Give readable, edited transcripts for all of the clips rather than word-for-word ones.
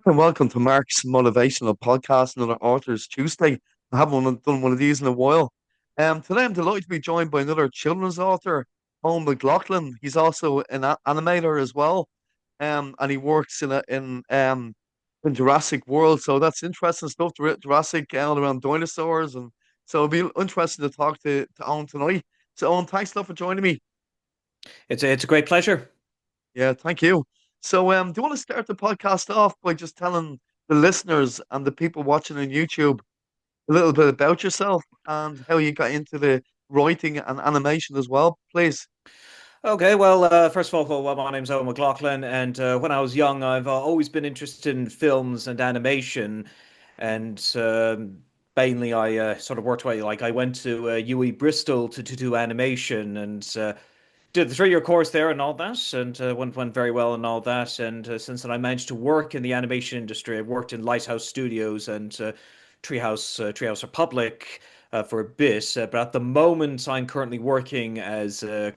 And welcome to Mark's Motivational Podcast, another Authors Tuesday. I haven't done one of these in a while. Today I'm delighted to be joined by another children's author, Eoin McLoughlin. He's also an animator as well, and he works in Jurassic World. So that's interesting stuff. Jurassic all around dinosaurs, and so it'll be interesting to talk to Eoin tonight. So Eoin, thanks a lot for joining me. It's a great pleasure. Yeah, thank you. So, do you want to start the podcast off by just telling the listeners and the people watching on YouTube a little bit about yourself and how you got into the writing and animation as well, please? Okay, well, first of all, my name's Owen McLaughlin, and when I was young, I've always been interested in films and animation, and mainly I sort of worked away. Like I went to UE Bristol to do animation, and did the 3 year course there and all that, and went very well and all that. And since then, I managed to work in the animation industry. I worked in Lighthouse Studios and Treehouse Republic for a bit. But at the moment, I'm currently working as an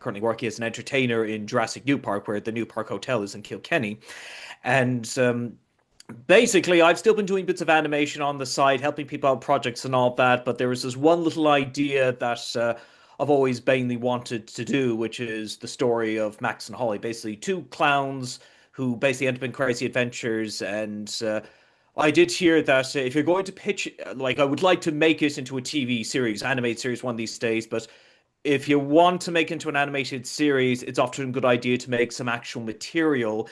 entertainer in Jurassic Newpark, where the Newpark Hotel is in Kilkenny. And basically, I've still been doing bits of animation on the side, helping people out projects and all that. But there was this one little idea that I've always mainly wanted to do, which is the story of Max and Holly, basically two clowns who basically end up in crazy adventures. And I did hear that if you're going to pitch, like, I would like to make it into a TV series, animated series one of these days, but if you want to make it into an animated series, it's often a good idea to make some actual material.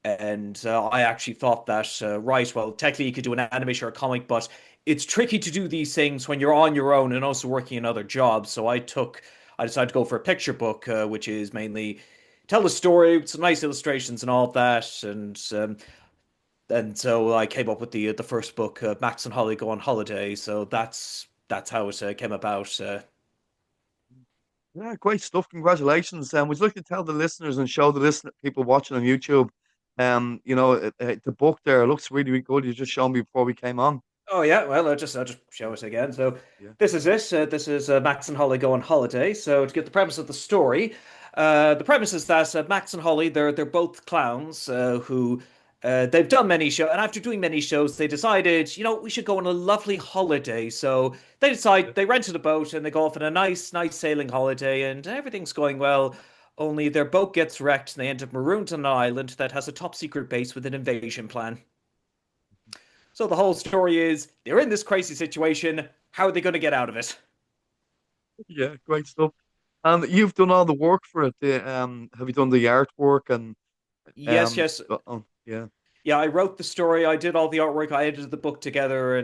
And I actually thought that, right, well, technically you could do an animation or a comic, but it's tricky to do these things when you're on your own and also working another job. So I decided to go for a picture book, which is mainly tell the story with some nice illustrations and all that. And so I came up with the first book, Max and Holly Go on Holiday. So that's how it came about. Yeah, great stuff. Congratulations. Would you like to tell the listeners and show the people watching on YouTube, the book there looks really, really good. You just showed me before we came on. Oh yeah, well I'll just show it again. So Yeah. this is it. This is Max and Holly go on holiday. So to get the premise of the story, the premise is that Max and Holly they're both clowns who they've done many shows, and after doing many shows, they decided we should go on a lovely holiday. So they Yeah. decide they rented a boat and they go off on a nice sailing holiday, and everything's going well. Only their boat gets wrecked and they end up marooned on an island that has a top secret base with an invasion plan. So the whole story is they're in this crazy situation. How are they going to get out of it? Yeah, great stuff. And you've done all the work for it. Have you done the artwork and Yes, yes. yeah. Yeah, I wrote the story. I did all the artwork. I edited the book together, Mm.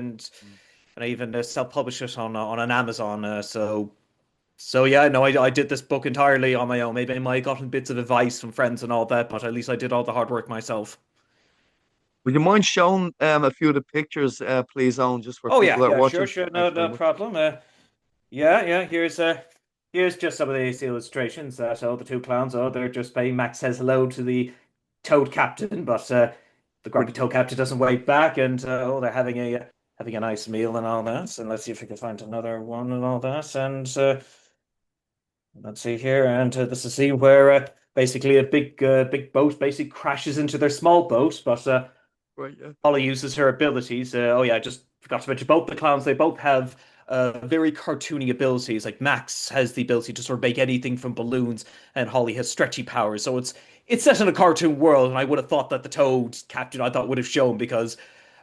and I even self-published it on an Amazon. So yeah, no, I did this book entirely on my own. Maybe I might have gotten bits of advice from friends and all that, but at least I did all the hard work myself. Would you mind showing a few of the pictures, please, on just for Oh people yeah, that are yeah, sure, watching? sure, Thanks no very much. problem. Yeah. Here's just some of these illustrations. So the two clowns, they're just playing. Max says hello to the Toad Captain, but the grumpy Brilliant. Toad Captain doesn't wave back, and they're having a nice meal and all that. And let's see if we can find another one and all that. And let's see here, and this is a scene where basically a big boat basically crashes into their small boat, but Right, yeah. Holly uses her abilities. Oh yeah, I just forgot to mention both the clowns. They both have very cartoony abilities. Like Max has the ability to sort of make anything from balloons, and Holly has stretchy powers. So it's set in a cartoon world, and I would have thought that the Toad Captain I thought would have shown because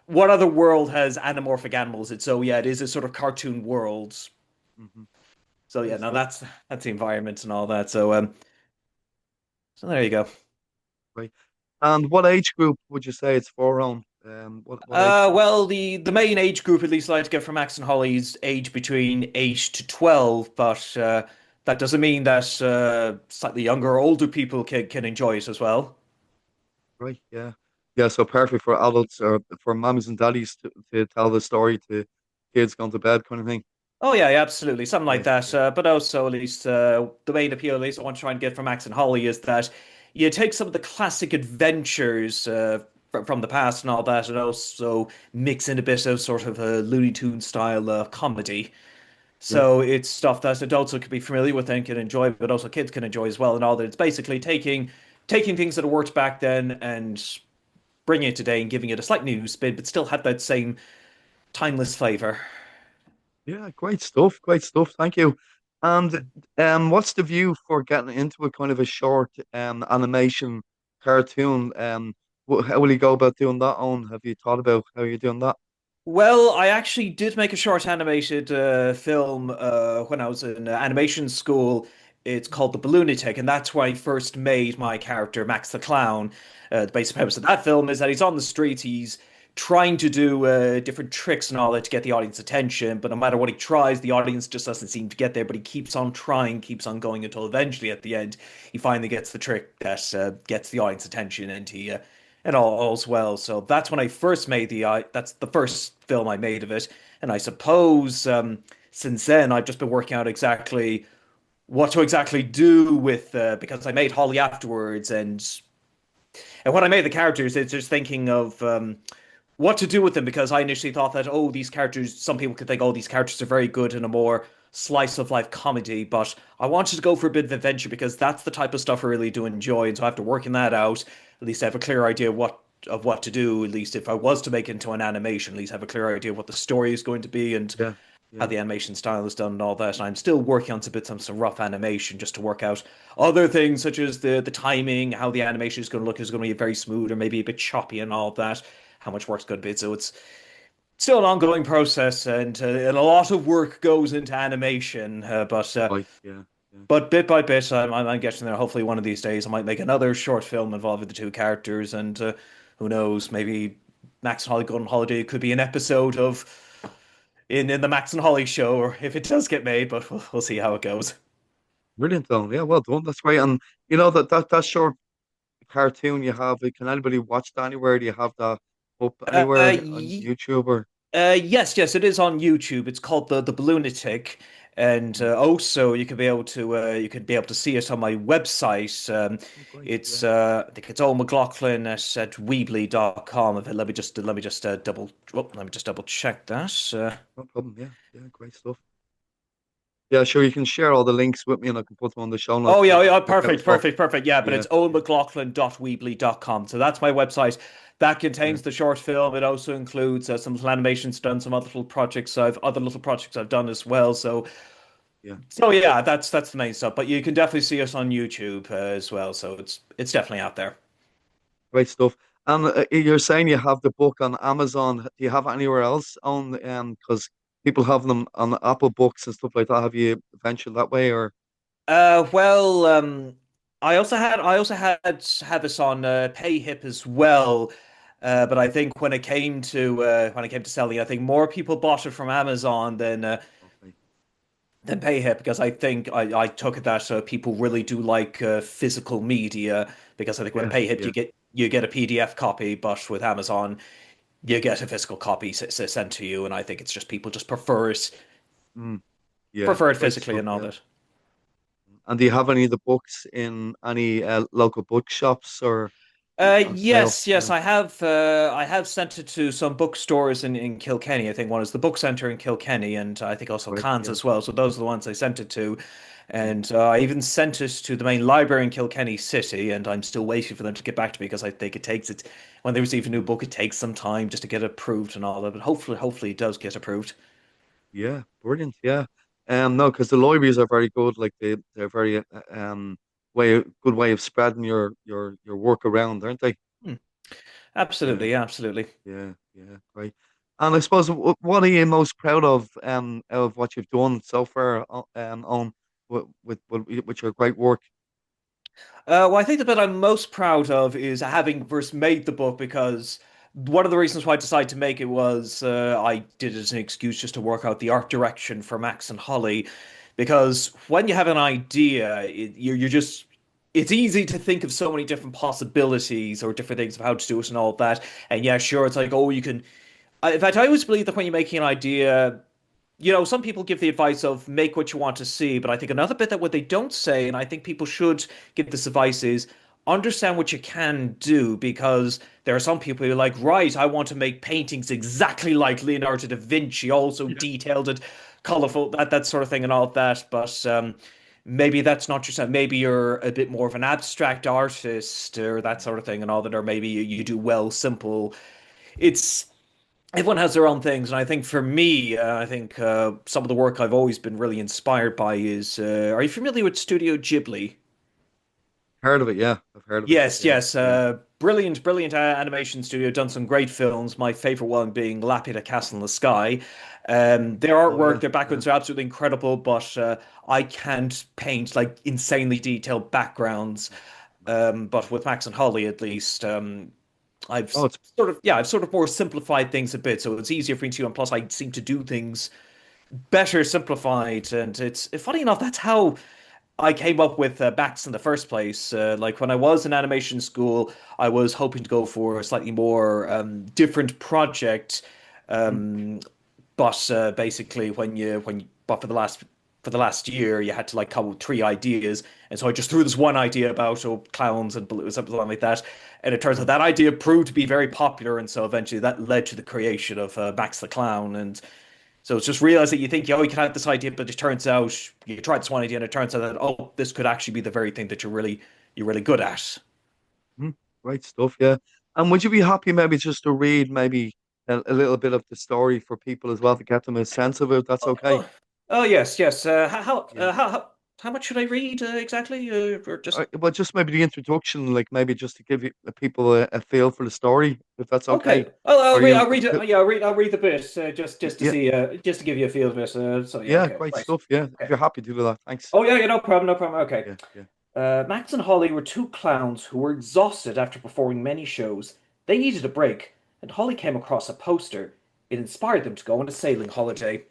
what other world has anamorphic animals? It's so yeah, it is a sort of cartoon world. Hmm. So yeah, Great now stuff. that's the environment and all that. So there you go. Right. And what age group would you say it's for on? What age group? Well, the main age group, at least I like to get from Max and Holly's age between 8 to 12, but that doesn't mean that slightly younger or older people can enjoy it as well. Right, yeah. Yeah, so perfect for adults or for mommies and daddies to tell the story to kids going to bed kind of thing. Oh yeah, absolutely, something like Yeah, that. yeah, But also, at least the main appeal, at least I want to try and get from Max and Holly, is that you take some of the classic adventures from the past and all that, and also mix in a bit of sort of a Looney Tunes style comedy. yeah. So it's stuff that adults could be familiar with and can enjoy, but also kids can enjoy as well. And all that it's basically taking things that worked back then and bringing it today and giving it a slightly new spin, but still had that same timeless flavor. Yeah, great stuff. Great stuff. Thank you. And what's the view for getting into a kind of a short animation cartoon? How will you go about doing that on? Have you thought about how you're doing that? Well, I actually did make a short animated film when I was in animation school. It's called The Balloonatic, and that's where I first made my character, Max the Clown. The basic premise of that film is that he's on the streets, he's trying to do different tricks and all that to get the audience attention, but no matter what he tries, the audience just doesn't seem to get there, but he keeps on trying, keeps on going until eventually at the end, he finally gets the trick that gets the audience attention, and he and all's well. So that's when I first made that's the first film I made of it. And I suppose since then I've just been working out exactly what to exactly do with because I made Holly afterwards, and when I made the characters, it's just thinking of what to do with them because I initially thought that these characters, some people could think these characters are very good in a more slice of life comedy, but I wanted to go for a bit of adventure because that's the type of stuff I really do enjoy, and so after working that out, at least I have a clear idea of what to do. At least if I was to make it into an animation, at least have a clear idea of what the story is going to be and Yeah, how yeah, the animation style is done and all that. And I'm still working on some rough animation just to work out other things such as the timing, how the animation is going to look. Is it going to be very smooth or maybe a bit choppy and all that? How much work's going to be? So it's still an ongoing process, and a lot of work goes into animation. right, yeah, yeah. But bit by bit, I'm getting there. Hopefully, one of these days, I might make another short film involving the two characters, and who knows, maybe Max and Holly Go on Holiday could be an episode of in the Max and Holly show, or if it does get made. But we'll see how it goes. Brilliant, though. Yeah, well done. That's great. And that short cartoon you have, can anybody watch that anywhere? Do you have that up Uh, anywhere on y- YouTube or? yes, it is on YouTube. It's called the Balloonatic, and Mm. also you could be able to see it on my website. Oh, great. It's Yeah, I think it's Owen McLaughlin at weebly.com. Let me just double check that. no problem. Yeah, yeah, great stuff. Yeah, sure. You can share all the links with me, and I can put them on the show Oh notes so yeah, I can yeah, check out as well. perfect. Yeah, but Yeah, it's yeah, owenmclaughlin.weebly.com. So that's my website. That yeah, contains the short film. It also includes some little animations done, some other little projects I've done as well. yeah. So yeah, that's the main stuff. But you can definitely see us on YouTube as well. So it's definitely out there. Great stuff. And you're saying you have the book on Amazon. Do you have it anywhere else on? Because people have them on Apple Books and stuff like that. Have you ventured that way or? Well, I also had this on PayHip as well. But I think when it came to selling, I think more people bought it from Amazon Okay. than PayHip because I took it that people really do like physical media because I think with Yeah, PayHip yeah. you get a PDF copy, but with Amazon you get a physical copy sent to you, and I think it's just people just Mm, yeah, prefer it great physically stuff. and all Yeah. that. And do you have any of the books in any local bookshops or on sale? Yes, Yeah, I have sent it to some bookstores in Kilkenny. I think one is the Book Centre in Kilkenny, and I think also great. Cans Yeah, as well. So those are the ones I sent it to, yeah. and I even sent it to the main library in Kilkenny City, and I'm still waiting for them to get back to me because I think it takes it when they receive a new Mm, book, it takes some time just to get approved and all that. But hopefully it does get approved. yeah, brilliant. Yeah. No, because the libraries are very good. Like they're very good way of spreading your work around, aren't they? Hmm. Yeah. Absolutely, absolutely. Yeah, yeah, great. And I suppose what are you most proud of out of what you've done so far on with your great work? Well, I think the bit I'm most proud of is having first made the book because one of the reasons why I decided to make it was I did it as an excuse just to work out the art direction for Max and Holly. Because when you have an idea, you're just it's easy to think of so many different possibilities or different things of how to do it and all that. And yeah, sure, it's like, oh, you can. In fact, I always believe that when you're making an idea, some people give the advice of make what you want to see, but I think another bit that what they don't say, and I think people should give this advice is understand what you can do because there are some people who are like, right, I want to make paintings exactly like Leonardo da Vinci, also Yeah. detailed and colorful, that sort of thing and all that. But maybe that's not yourself. Maybe you're a bit more of an abstract artist or that sort of thing, and all that, or maybe you do well simple. It's everyone has their own things, and I think for me, I think some of the work I've always been really inspired by is. Are you familiar with Studio Ghibli? Heard of it? Yeah, I've heard of it. Yes, Yeah, yes. yeah. Brilliant, brilliant animation studio. Done some great films. My favorite one being Laputa Castle in the Sky. Their Oh artwork, yeah, their yeah. backgrounds are absolutely incredible, but I can't paint like insanely detailed backgrounds. But with Max and Holly, at least, Oh, it's I've sort of more simplified things a bit, so it's easier for me to. And plus, I seem to do things better simplified, and it's funny enough. That's how I came up with Bats in the first place. Like when I was in animation school, I was hoping to go for a slightly more different project. mm, Um, but basically, but for the last year, you had to like come up with three ideas, and so I just threw this one idea about clowns and balloons, something like that. And it turns out yeah. that idea proved to be very popular, and so eventually that led to the creation of Max the Clown. And so it's just realize that you think, oh, you can have this idea, but it turns out you tried this one idea, and it turns out that this could actually be the very thing that you're really good at. Great stuff. Yeah. And would you be happy maybe just to read maybe a little bit of the story for people as well to get them a sense of it? That's Oh, okay. oh, oh yes, yes. Yeah. How much should I read exactly? Or just Well, just maybe the introduction, like maybe just to give you people a feel for the story, if that's okay. okay. I'll Are read. you? I'll read it. Yeah, I'll read the bit just to Yeah. see just to give you a feel of it. So yeah, Yeah. okay, Great right. stuff. Yeah. If Okay. you're happy to do that, thanks. Oh yeah, yeah, no problem, no problem. Okay. Yeah. Yeah. Max and Holly were two clowns who were exhausted after performing many shows. They needed a break, and Holly came across a poster. It inspired them to go on a sailing holiday.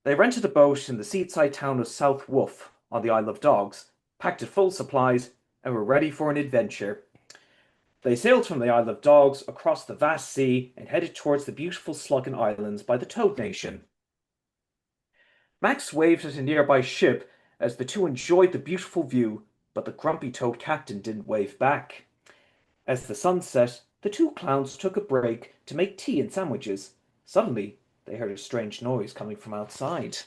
They rented a boat in the seaside town of South Wolf on the Isle of Dogs, packed it full of supplies, and were ready for an adventure. They sailed from the Isle of Dogs across the vast sea and headed towards the beautiful Sluggan Islands by the Toad Nation. Max waved at a nearby ship as the two enjoyed the beautiful view, but the grumpy toad captain didn't wave back. As the sun set, the two clowns took a break to make tea and sandwiches. Suddenly, they heard a strange noise coming from outside.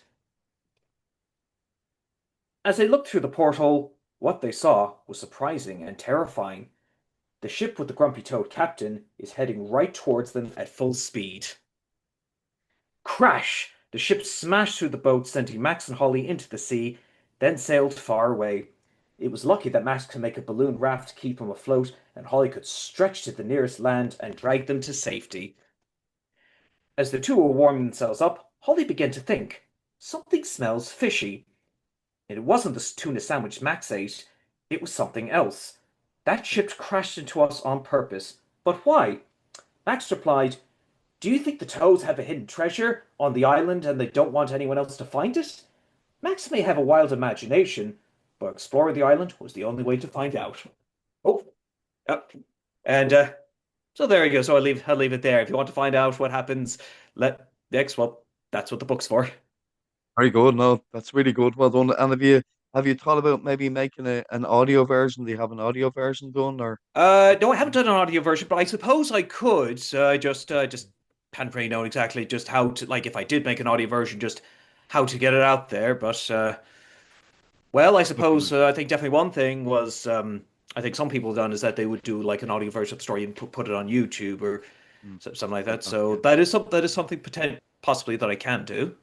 As they looked through the porthole, what they saw was surprising and terrifying. The ship with the grumpy toad captain is heading right towards them at full speed. Crash! The ship smashed through the boat, sending Max and Holly into the sea, then sailed far away. It was lucky that Max could make a balloon raft to keep him afloat, and Holly could stretch to the nearest land and drag them to safety. As the two were warming themselves up, Holly began to think. Something smells fishy. It wasn't the tuna sandwich Max ate, it was something else. That ship crashed into us on purpose. But why? Max replied, do you think the Toads have a hidden treasure on the island and they don't want anyone else to find it? Max may have a wild imagination, but exploring the island was the only way to find out. Oh, yep. And so there you go. So I'll leave it there. If you want to find out what happens, let next. Well, that's what the book's for. Very good. No, that's really good. Well done. And have you thought about maybe making an audio version? Do you have an audio version done or? No, I haven't done an audio version, but I suppose I could. Just can't really know exactly just how to like if I did make an audio version, just how to get it out there. But well, I suppose Looking. I think definitely one thing was I think some people have done is that they would do like an audio version of the story and put it on YouTube or something like Like that. that, So yeah. that is something possibly that I can do.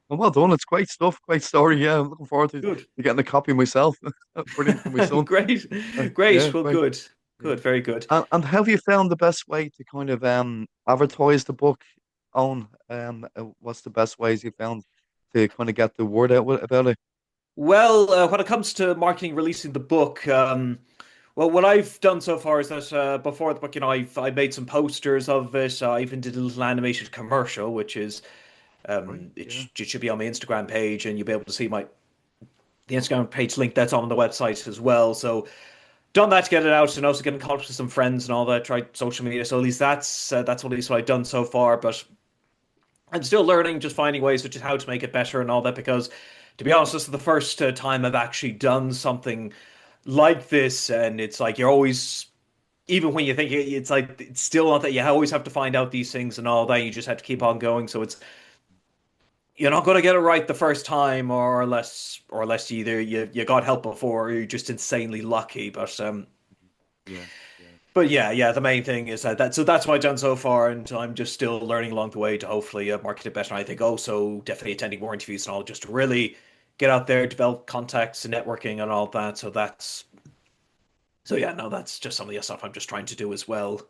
Well done. It's great stuff. Great story. Yeah, I'm looking forward Good. to getting a copy myself. Brilliant for my son. Great. Yeah, Great. Well, great. good. Yeah. Good. Very good. And have you found the best way to kind of advertise the book on what's the best ways you found to kind of get the word out about it? Well, when it comes to marketing, releasing the book, well, what I've done so far is that before the book, I made some posters of it. I even did a little animated commercial, which is Right. Yeah. it should be on my Instagram page, and you'll be able to see my the Instagram page link that's on the website as well. So done that to get it out, and also getting in contact with some friends and all that. Tried social media, so that's at least what I've done so far. But I'm still learning, just finding ways, which is how to make it better and all that. Because to be honest, this is the first time I've actually done something like this, and it's like you're always, even when you think it's like it's still not that you always have to find out these things and all that. You just have to keep on going. So it's you're not going to get it right the first time, or unless either you got help before or you're just insanely lucky. Yeah, yeah. But yeah, the main thing is so that's what I've done so far, and I'm just still learning along the way to hopefully market it better. And I think also definitely attending more interviews and all, just to really get out there, develop contacts and networking and all that. So yeah, no, that's just some of the stuff I'm just trying to do as well.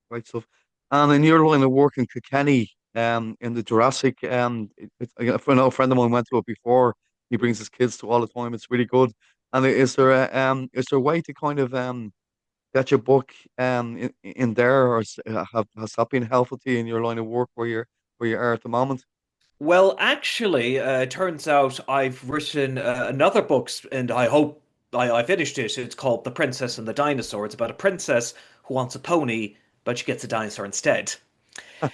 Great stuff. And in your line of work in Kilkenny, in the Jurassic, I know a friend of mine went to it before. He brings his kids to all the time. It's really good. And is there a way to kind of get your book in there, or has that been helpful to you in your line of work where you are at the moment? Well, actually, it turns out I've written another book, and I hope I finished it. It's called The Princess and the Dinosaur. It's about a princess who wants a pony, but she gets a dinosaur instead. So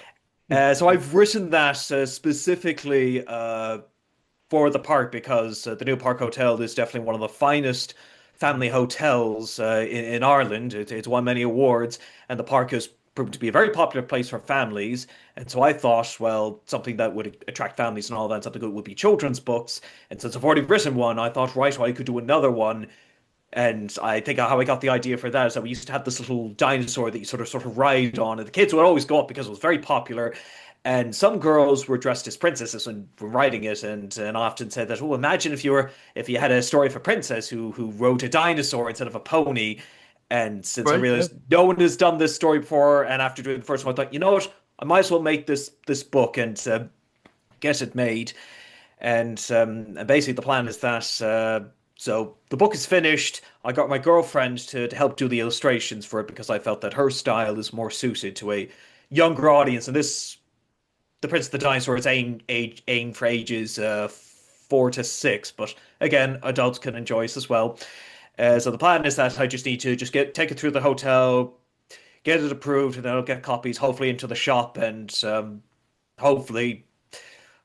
Yeah, I've written that specifically for the park because the Newpark Hotel is definitely one of the finest family hotels in Ireland. It's won many awards, and the park has proved to be a very popular place for families. And so I thought, well, something that would attract families and all that, something that would be children's books. And since I've already written one, I thought, right, well, I could do another one. And I think how I got the idea for that is that we used to have this little dinosaur that you sort of ride on, and the kids would always go up because it was very popular. And some girls were dressed as princesses when were riding it, and often said that, oh, imagine if you had a story of a princess who rode a dinosaur instead of a pony. And since I right. Yeah, realized no one has done this story before, and after doing the first one, I thought, you know what, I might as well make this book and get it made. And basically, the plan is that so the book is finished. I got my girlfriend to help do the illustrations for it because I felt that her style is more suited to a younger audience. And this, The Prince of the Dinosaur, is aimed for ages 4 to 6, but again, adults can enjoy this as well. So the plan is that I just need to just take it through the hotel, get it approved, and then I'll get copies hopefully into the shop, and hopefully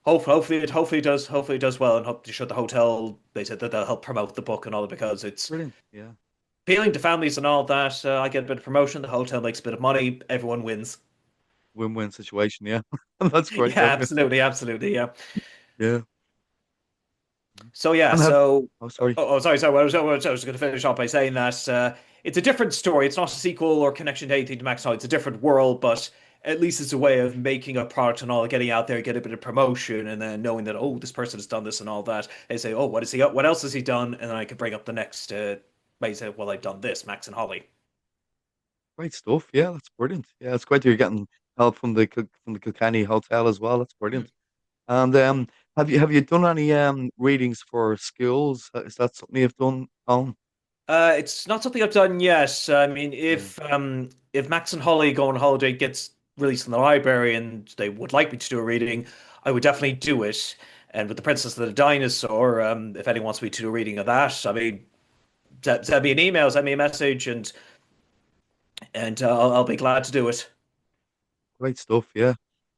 hopefully it does well, and hope to show the hotel. They said that they'll help promote the book and all that because it's brilliant. Yeah, appealing to families and all that. I get a bit of promotion, the hotel makes a bit of money, everyone wins. win-win situation. Yeah, that's great. Yeah, Yeah, absolutely, yeah. yeah. So yeah, And have so oh, sorry. sorry. I was going to finish off by saying that it's a different story. It's not a sequel or connection to anything to Max Now. It's a different world, but at least it's a way of making a product and all, getting out there, get a bit of promotion, and then knowing that this person has done this and all that. They say, oh, what is he? What else has he done? And then I can bring up the next. May say, well, I've done this, Max and Holly. Great stuff. Yeah, that's brilliant. Yeah, it's great that you're getting help from from the Kilkenny Hotel as well. That's brilliant. And have you done any readings for schools? Is that something you've done? It's not something I've done yet. I mean, Yeah, if Max and Holly Go on Holiday gets released in the library and they would like me to do a reading, I would definitely do it. And with The Princess and the Dinosaur, if anyone wants me to do a reading of that, I mean, send me an email, send me a message, and I'll be glad to do it. great stuff. Yeah.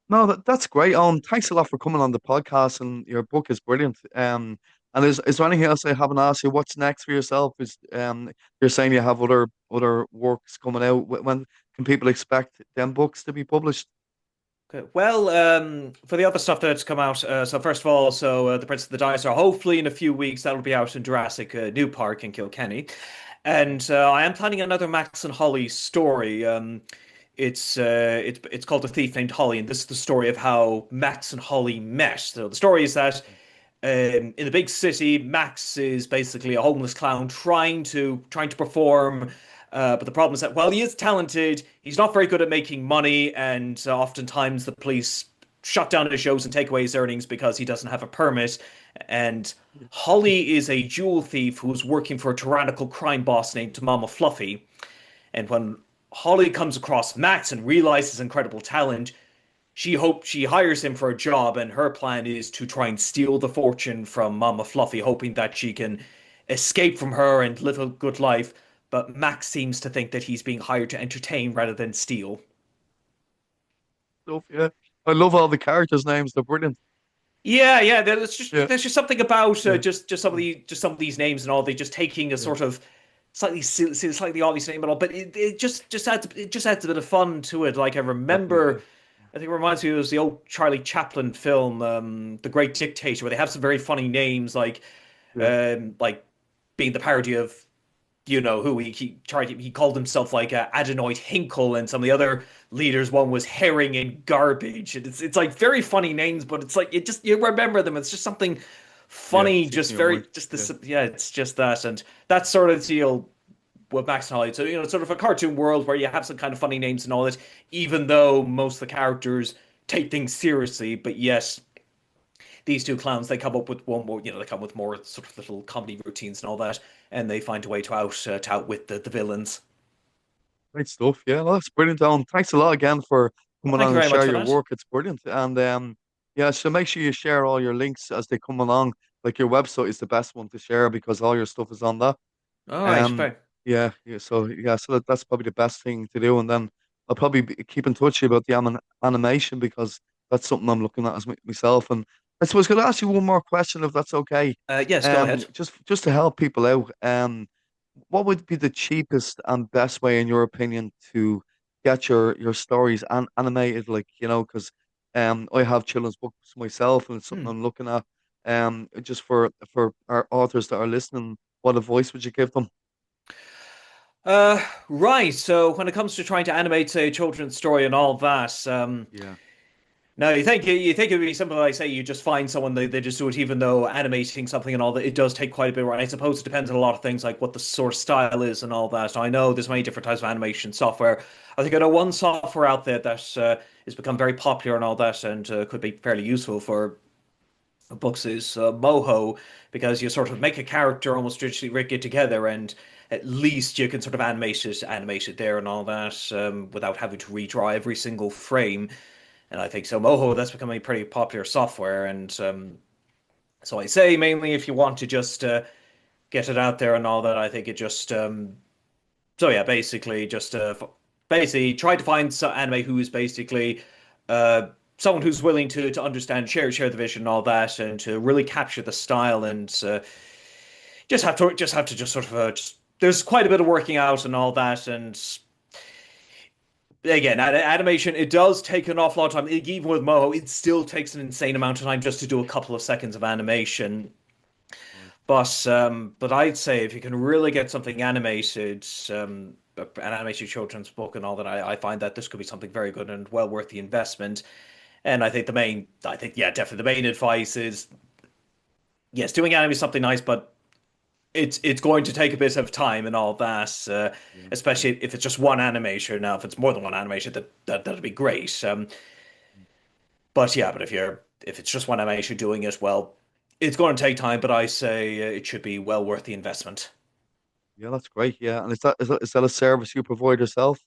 No, that's great. Thanks a lot for coming on the podcast, and your book is brilliant. And is there anything else I haven't asked you? What's next for yourself? Is you're saying you have other works coming out. When can people expect them books to be published? Okay. Well, for the other stuff that's come out, so first of all, The Prince of the Dinosaur, hopefully in a few weeks, that'll be out in Jurassic Newpark in Kilkenny. And I am planning another Max and Holly story. It's called The Thief Named Holly, and this is the story of how Max and Holly met. So the story is that in the big city, Max is basically a homeless clown trying to perform. But the problem is that while he is talented, he's not very good at making money, and oftentimes the police shut down his shows and take away his earnings because he doesn't have a permit. And Holly is a jewel thief who's working for a tyrannical crime boss named Mama Fluffy. And when Holly comes across Max and realizes his incredible talent, she hires him for a job, and her plan is to try and steal the fortune from Mama Fluffy, hoping that she can escape from her and live a good life. But Max seems to think that he's being hired to entertain rather than steal. Stuff, yeah. I love all the characters' names. They're brilliant. Yeah. Yeah, There's just something about yeah, just some of these names and all. They just taking a yeah. sort of slightly obvious name and all, but it just adds a bit of fun to it. Like I Exactly. Yeah, remember. I think it reminds me of the old Charlie Chaplin film, The Great Dictator, where they have some very funny names Yeah, like being the parody of who he called himself like Adenoid Hinkle, and some of the other leaders. One was Herring and Garbage, and it's like very funny names, but it's like it just you remember them. It's just something yeah, funny, sticks just in your very mind. just Yeah. this. Yeah, it's just that, and that's sort of the deal with Max and Holly. So it's sort of a cartoon world where you have some kind of funny names and all that, even though most of the characters take things seriously. But yes, these two clowns, they come up with one more, they come with more sort of little comedy routines and all that, and they find a way to outwit the villains. Great stuff. Yeah, well, that's brilliant, Alan. Thanks a lot again for Well, coming thank on you and very much share for your that. work. It's brilliant. And yeah, so make sure you share all your links as they come along. Like your website is the best one to share because all your stuff is on that. All right, Um, very. so that's probably the best thing to do. And then I'll probably keep in touch with you about the animation because that's something I'm looking at as myself. And I suppose I could ask you one more question if that's okay. Yes, go ahead. Just to help people out. What would be the cheapest and best way, in your opinion, to get your stories animated? Like, because I have children's books myself, and it's something Hmm. I'm looking at. Just for our authors that are listening, what advice would you give them? Right. So when it comes to trying to animate, say, a children's story and all that, Yeah, no, you think it would be simple. Like say you just find someone they just do it, even though animating something and all that it does take quite a bit. Right, I suppose it depends on a lot of things like what the source style is and all that. I know there's many different types of animation software. I think I know one software out there that has become very popular and all that, and could be fairly useful for books is Moho, because you sort of make a character almost digitally rig it together, and at least you can sort of animate it there and all that without having to redraw every single frame. And I think so. Moho, that's becoming a pretty popular software. And so I say mainly if you want to just get it out there and all that, I think it just so yeah, basically just basically try to find some anime who's basically uh someone who's willing to understand, share the vision and all that, and to really capture the style, and just sort of there's quite a bit of working out and all that, and again, animation, it does take an awful lot of time. Even with Moho, it still takes an insane amount of time just to do a couple of seconds of animation. right. But I'd say if you can really get something animated, an animated children's book and all that, I find that this could be something very good and well worth the investment. And I think, yeah, definitely the main advice is, yes, doing anime is something nice, but it's going to take a bit of time and all that, Yeah, yeah. especially if it's just one animation. Now, if it's more than one animation, that'd be great. But yeah, but if it's just one animation doing it, well, it's going to take time. But I say it should be well worth the investment. Yeah, that's great. Yeah, and is that a service you provide yourself?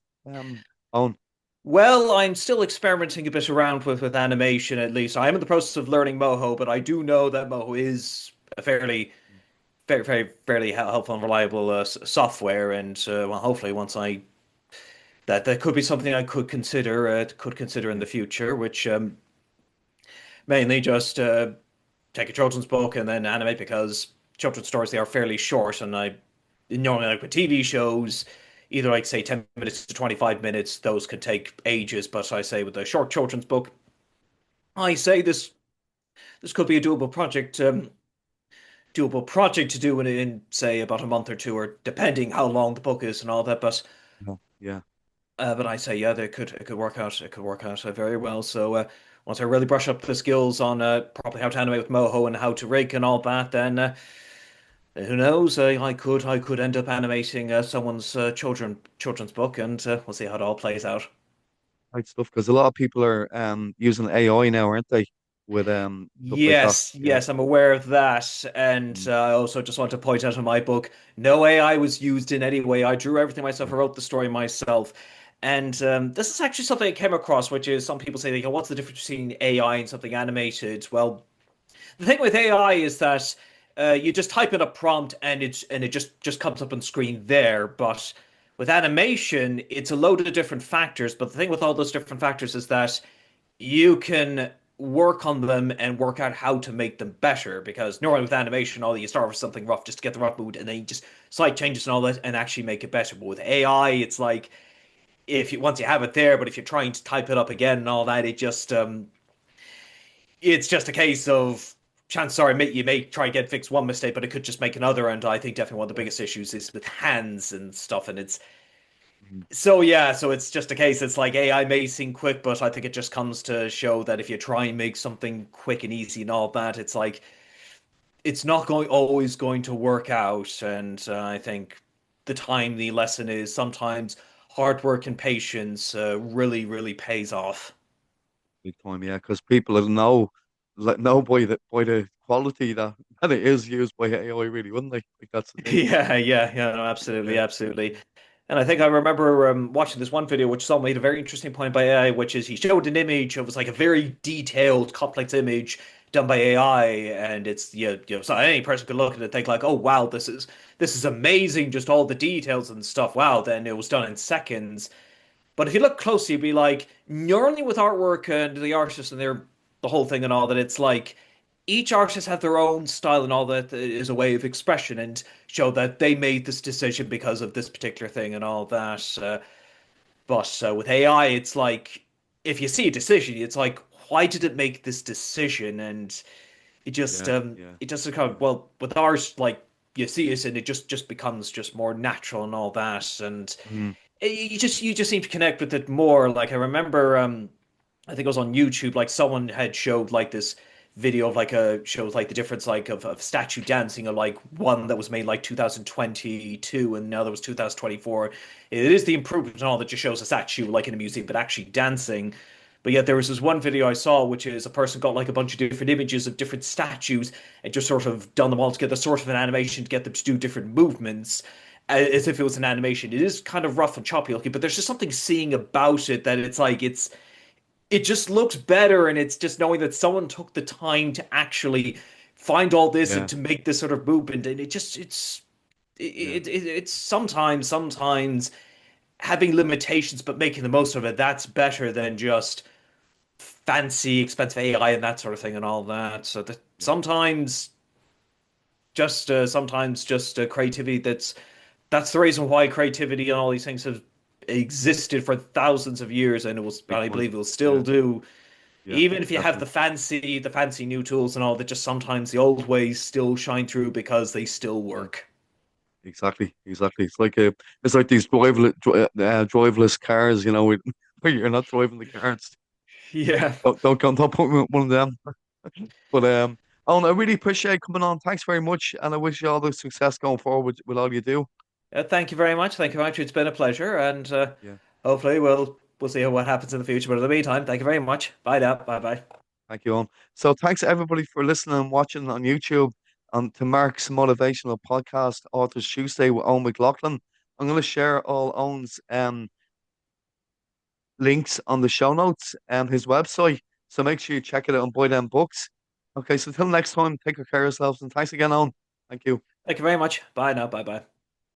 Own. Well, I'm still experimenting a bit around with animation. At least I am in the process of learning Moho, but I do know that Moho is a fairly helpful and reliable software. And well, hopefully, once I that could be something I could consider in the future, which mainly just take a children's book and then animate, because children's stories, they are fairly short, and I normally like with TV shows, either like say 10 minutes to 25 minutes, those could take ages. But I say with a short children's book, I say this could be a doable project to do in say about a month or two, or depending how long the book is and all that. Yeah, yeah. But I say, yeah, it could work out. It could work out very well. So once I really brush up the skills on properly how to animate with Moho and how to rig and all that, then who knows? I could end up animating someone's children's book, and we'll see how it all plays out. Right stuff. Because a lot of people are using AI now, aren't they? With stuff like that. Yes, Yeah. yes, I'm aware of that. And Mm, I also just want to point out in my book, no AI was used in any way. I drew everything myself. yeah. I wrote the story myself. And this is actually something I came across, which is some people say, they go, what's the difference between AI and something animated? Well, the thing with AI is that you just type in a prompt, and it just comes up on screen there. But with animation, it's a load of different factors. But the thing with all those different factors is that you can work on them and work out how to make them better. Because normally with animation, all you start with something rough just to get the rough mood, and then you just slight changes and all that, and actually make it better. But with AI, it's like if you once you have it there, but if you're trying to type it up again and all that, it's just a case of chances are you may try and get fix one mistake, but it could just make another. And I think definitely one of the Yeah. biggest issues is with hands and stuff. And it's Mhm. so yeah, so it's just a case. It's like AI may seem quick, but I think it just comes to show that if you try and make something quick and easy and all that, it's like it's not going always going to work out. And I think the lesson is sometimes hard work and patience really pays off. Big time, yeah, because people will know, like, know by the quality that it is used by AI, really, wouldn't they? Like that's the thing. Yeah, no, absolutely, Yeah, absolutely. And I think I remember watching this one video which someone made a very interesting point by AI, which is he showed an image. It was like a very detailed, complex image done by AI, and it's so any person could look at it and think like, oh wow, this is amazing, just all the details and stuff. Wow, then it was done in seconds. But if you look closely, you'd be like, normally with artwork and the artists and their the whole thing and all that, it's like each artist has their own style and all that is a way of expression and show that they made this decision because of this particular thing and all that. But with AI, it's like if you see a decision, it's like, why did it make this decision? And yeah, yeah. it just kind of well with ours, like you see it and it just becomes just more natural and all that. And Mm, you just seem to connect with it more. Like I remember, I think it was on YouTube. Like someone had showed like this video of like a shows like the difference like of statue dancing of like one that was made like 2022 and now there was 2024. It is the improvement and all that just shows a statue like in a museum, but actually dancing. But yet there was this one video I saw, which is a person got like a bunch of different images of different statues and just sort of done them all together, sort of an animation to get them to do different movements as if it was an animation. It is kind of rough and choppy looking, but there's just something seeing about it that it's like it just looks better, and it's just knowing that someone took the time to actually find all this and yeah, to make this sort of movement, and yeah. it's sometimes having limitations but making the most of it. That's better than just fancy, expensive AI and that sort of thing and all that. So that Yeah. sometimes just creativity. That's the reason why creativity and all these things have existed for thousands of years, and Big I time. believe it will still Yeah, do. yeah, Even if you have definitely. the fancy new tools and all that, just sometimes the old ways still shine through because they still Mm, work. exactly, exactly. It's like these driverless cars, where you're not driving the cars. Yeah. Don't put me with one of them. But Alan, I really appreciate coming on. Thanks very much, and I wish you all the success going forward with all you do. Thank you very much. Thank you very much. It's been a pleasure, and Yeah, hopefully we'll see what happens in the future. But in the meantime, thank you very much. Bye now. Bye bye. thank you, Alan. So thanks everybody for listening and watching on YouTube to Mark's motivational podcast, Authors Tuesday with Owen McLaughlin. I'm going to share all Owen's links on the show notes and his website. So make sure you check it out and buy them books. Okay, so till next time, take care of yourselves and thanks again, Owen. Thank you. Thank you very much. Bye now. Bye bye.